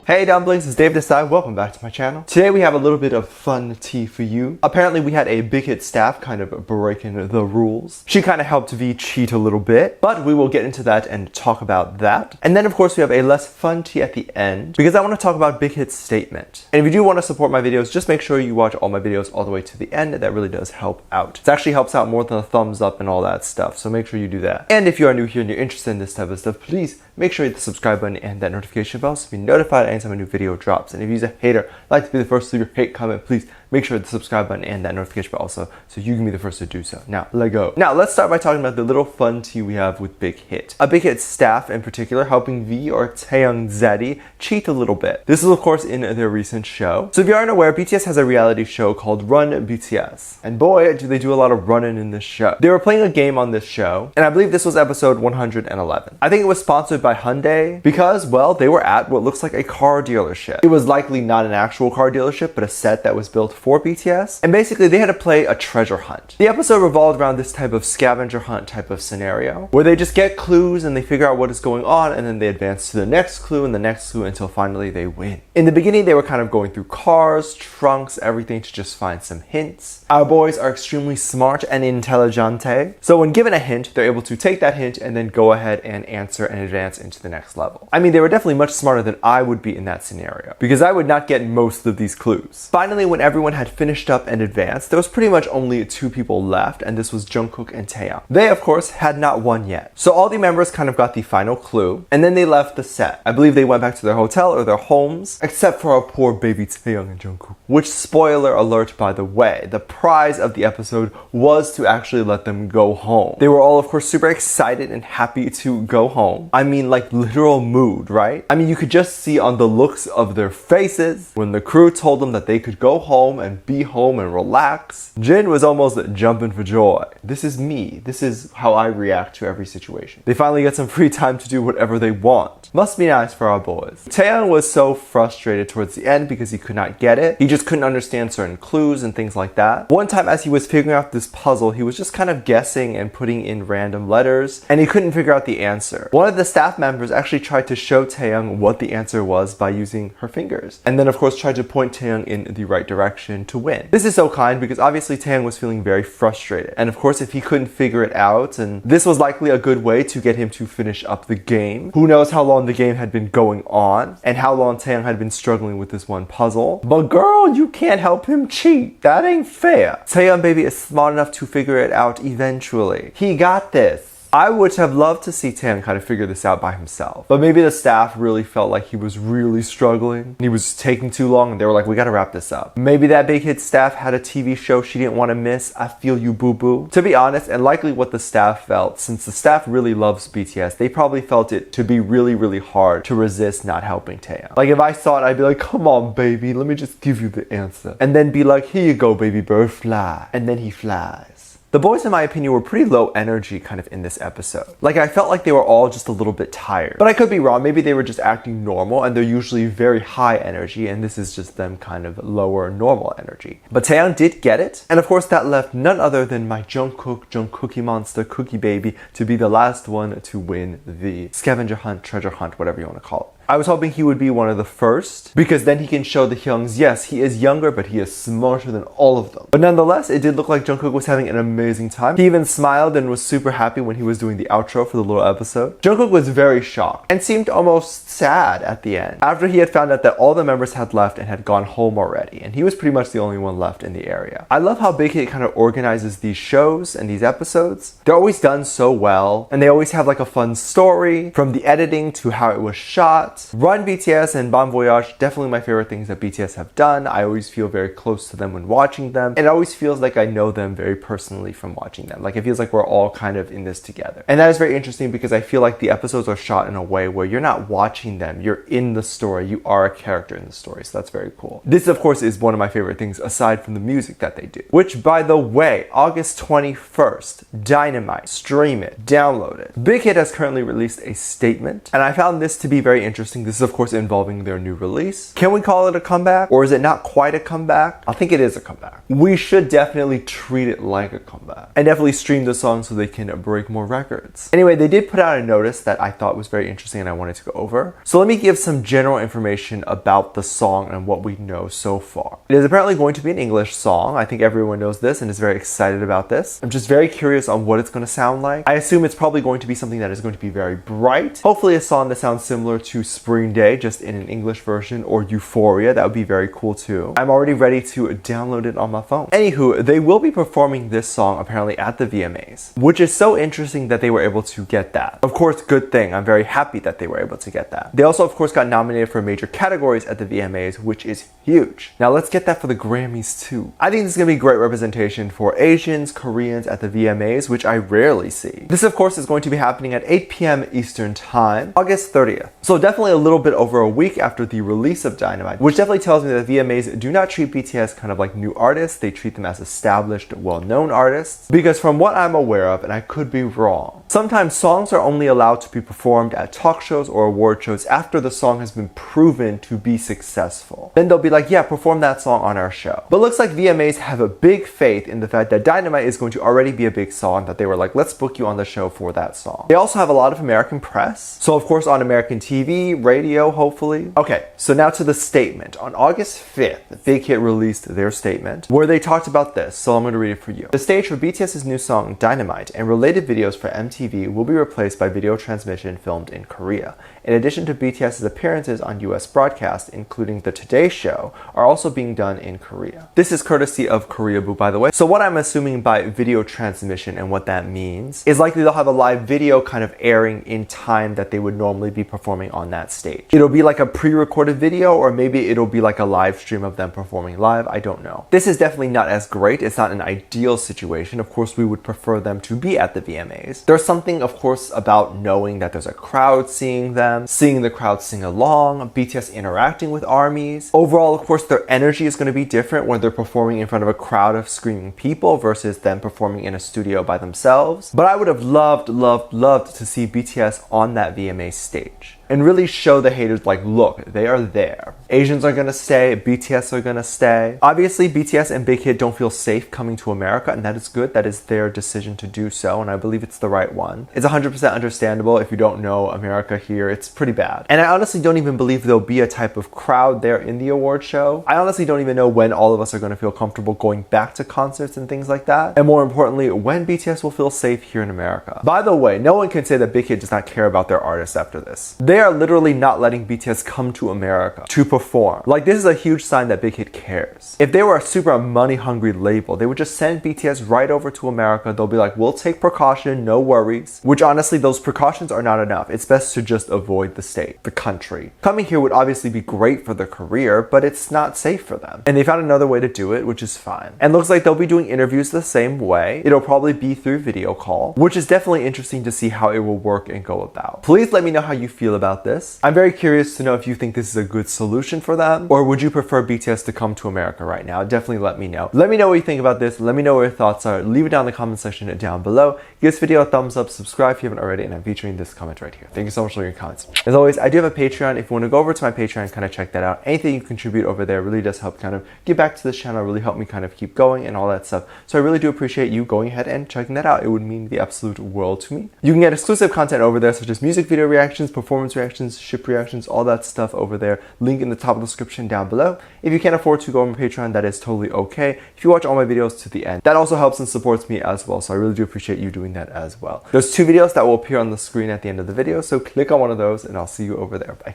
Hey dumplings, it's Dave Desai. Welcome back to my channel. Today we have a little bit of fun tea for you. Apparently we had a BigHit staff kind of breaking the rules. She kind of helped V cheat a little bit, but we will get into that and talk about that. And then of course we have a less fun tea at the end because I want to talk about BigHit's statement. And if you do want to support my videos, just make sure you watch all my videos all the way to the end. That really does help out. It actually helps out more than a thumbs up and all that stuff, so make sure you do that. And if you are new here and you're interested in this type of stuff, please make sure you hit the subscribe button and that notification bell so you be notified anytime a new video drops. And if you're a hater, like to be the first to leave your hate comment, please make sure to hit the subscribe button and that notification bell also so you can be the first to do so. Now, let's go. Now, let's start by talking about the little fun tea we have with BigHit. A BigHit staff in particular helping V or Taehyung Zaddy cheat a little bit. This is of course in their recent show. So if you aren't aware, BTS has a reality show called Run BTS. And boy, do they do a lot of running in this show. They were playing a game on this show, and I believe this was episode 111. I think it was sponsored by Hyundai because, well, they were at what looks like a car dealership. It was likely not an actual car dealership, but a set that was built for BTS. And basically they had to play a treasure hunt. The episode revolved around this type of scavenger hunt type of scenario where they just get clues and they figure out what is going on, and then they advance to the next clue and the next clue until finally they win. In the beginning, they were kind of going through cars, trunks, everything to just find some hints. Our boys are extremely smart and intelligente. So when given a hint, they're able to take that hint and then go ahead and answer and advance into the next level. I mean, they were definitely much smarter than I would be in that scenario because I would not get most of these clues. Finally, when everyone had finished up and advanced, there was pretty much only two people left, and this was Jungkook and Taehyung. They, of course, had not won yet. So all the members kind of got the final clue, and then they left the set. I believe they went back to their hotel or their homes, except for our poor baby Taehyung and Jungkook. Which, spoiler alert by the way, the prize of the episode was to actually let them go home. They were all, of course, super excited and happy to go home. I mean, like literal mood, right? I mean, you could just see on the looks of their faces when the crew told them that they could go home and be home and relax. Jin was almost jumping for joy. This is me. This is how I react to every situation. They finally get some free time to do whatever they want. Must be nice for our boys. Taehyung was so frustrated towards the end because he could not get it. He just couldn't understand certain clues and things like that. One time as he was figuring out this puzzle, he was just kind of guessing and putting in random letters, and he couldn't figure out the answer. One of the staff members actually tried to show Taehyung what the answer was by using her fingers, and then of course tried to point Taehyung in the right direction to win. This is so kind because obviously Taehyung was feeling very frustrated, and of course if he couldn't figure it out, and this was likely a good way to get him to finish up the game. Who knows how long the game had been going on and how long Taehyung had been struggling with this one puzzle. But girl, you can't help him cheat. That ain't fair. Taehyung baby is smart enough to figure it out eventually. He got this. I would have loved to see Taehyung kind of figure this out by himself. But maybe the staff really felt like he was really struggling. He was taking too long and they were like, we gotta wrap this up. Maybe that BigHit staff had a TV show she didn't want to miss. I feel you, boo-boo. To be honest, and likely what the staff felt, since the staff really loves BTS, they probably felt it to be really, really hard to resist not helping Taehyung. Like if I saw it, I'd be like, come on, baby, let me just give you the answer. And then be like, here you go, baby bird, fly. And then he flies. The boys, in my opinion, were pretty low energy kind of in this episode. Like, I felt like they were all just a little bit tired. But I could be wrong. Maybe they were just acting normal and they're usually very high energy, and this is just them kind of lower normal energy. But Taehyung did get it. And of course, that left none other than my Jungkook monster, Cookie Baby, to be the last one to win the scavenger hunt, treasure hunt, whatever you want to call it. I was hoping he would be one of the first because then he can show the Hyungs, yes, he is younger, but he is smarter than all of them. But nonetheless, it did look like Jungkook was having an amazing time. He even smiled and was super happy when he was doing the outro for the little episode. Jungkook was very shocked and seemed almost sad at the end after he had found out that all the members had left and had gone home already, and he was pretty much the only one left in the area. I love how BigHit kind of organizes these shows and these episodes. They're always done so well, and they always have like a fun story, from the editing to how it was shot. Run BTS and Bon Voyage, definitely my favorite things that BTS have done. I always feel very close to them when watching them. It always feels like I know them very personally from watching them. Like it feels like we're all kind of in this together. And that is very interesting because I feel like the episodes are shot in a way where you're not watching them, you're in the story, you are a character in the story. So that's very cool. This of course is one of my favorite things aside from the music that they do. Which, by the way, August 21st, Dynamite, stream it, download it. BigHit has currently released a statement, and I found this to be very interesting interesting. This is of course involving their new release. Can we call it a comeback? Or is it not quite a comeback? I think it is a comeback. We should definitely treat it like a comeback. And definitely stream the song so they can break more records. Anyway, they did put out a notice that I thought was very interesting and I wanted to go over. So let me give some general information about the song and what we know so far. It is apparently going to be an English song. I think everyone knows this and is very excited about this. I'm just very curious on what it's going to sound like. I assume it's probably going to be something that is going to be very bright. Hopefully a song that sounds similar to Spring Day, just in an English version, or Euphoria. That would be very cool too. I'm already ready to download it on my phone. Anywho, they will be performing this song apparently at the VMAs, which is so interesting that they were able to get that. Of course, good thing. I'm very happy that they were able to get that. They also, of course, got nominated for major categories at the VMAs, which is huge. Now let's get that for the Grammys too. I think this is going to be great representation for Asians, Koreans at the VMAs, which I rarely see. This, of course, is going to be happening at 8 p.m. Eastern Time, August 30th. So definitely a little bit over a week after the release of Dynamite, which definitely tells me that VMAs do not treat BTS kind of like new artists. They treat them as established, well-known artists. Because from what I'm aware of, and I could be wrong, sometimes songs are only allowed to be performed at talk shows or award shows after the song has been proven to be successful. Then they'll be like, yeah, perform that song on our show. But looks like VMAs have a big faith in the fact that Dynamite is going to already be a big song, that they were like, let's book you on the show for that song. They also have a lot of American press. So of course on American TV, radio, hopefully. Okay, so now to the statement. On August 5th, BigHit released their statement where they talked about this. So I'm going to read it for you. The stage for BTS's new song Dynamite and related videos for MTV will be replaced by video transmission filmed in Korea. In addition to BTS's appearances on US broadcasts, including The Today Show, are also being done in Korea. This is courtesy of Koreaboo, by the way. So what I'm assuming by video transmission and what that means is likely they'll have a live video kind of airing in time that they would normally be performing on that stage. It'll be like a pre-recorded video, or maybe it'll be like a live stream of them performing live. I don't know. This is definitely not as great. It's not an ideal situation. Of course, we would prefer them to be at the VMAs. There's something, of course, about knowing that there's a crowd seeing them, seeing the crowd sing along, BTS interacting with ARMYs. Overall, of course, their energy is going to be different when they're performing in front of a crowd of screaming people versus them performing in a studio by themselves. But I would have loved to see BTS on that VMA stage and really show the haters like, look, they are there. Asians are gonna stay, BTS are gonna stay. Obviously, BTS and BigHit don't feel safe coming to America, and that is good. That is their decision to do so, and I believe it's the right one. It's 100% understandable. If you don't know America here, it's pretty bad. And I honestly don't even believe there'll be a type of crowd there in the award show. I honestly don't even know when all of us are gonna feel comfortable going back to concerts and things like that. And more importantly, when BTS will feel safe here in America. By the way, no one can say that BigHit does not care about their artists after this. They are literally not letting BTS come to America to perform. Like, this is a huge sign that BigHit cares. If they were a super money-hungry label, they would just send BTS right over to America. They'll be like, we'll take precaution, no worries. Which honestly, those precautions are not enough. It's best to just avoid the state, the country. Coming here would obviously be great for their career, but it's not safe for them. And they found another way to do it, which is fine. And looks like they'll be doing interviews the same way. It'll probably be through video call, which is definitely interesting to see how it will work and go about. Please let me know how you feel about this. I'm very curious to know if you think this is a good solution for them, or would you prefer BTS to come to America right now? Definitely let me know. Let me know what you think about this. Let me know what your thoughts are. Leave it down in the comment section down below. Give this video a thumbs up, subscribe if you haven't already, and I'm featuring this comment right here. Thank you so much for your comments. As always, I do have a Patreon. If you want to go over to my Patreon and kind of check that out, anything you contribute over there really does help kind of give back to this channel, really help me kind of keep going and all that stuff. So I really do appreciate you going ahead and checking that out. It would mean the absolute world to me. You can get exclusive content over there, such as music video reactions, performance reactions, ship reactions, all that stuff over there. Link in the top of the description down below. If you can't afford to go on my Patreon, that is totally okay. If you watch all my videos to the end, that also helps and supports me as well. So I really do appreciate you doing that as well. There's 2 videos that will appear on the screen at the end of the video. So click on one of those and I'll see you over there. Bye.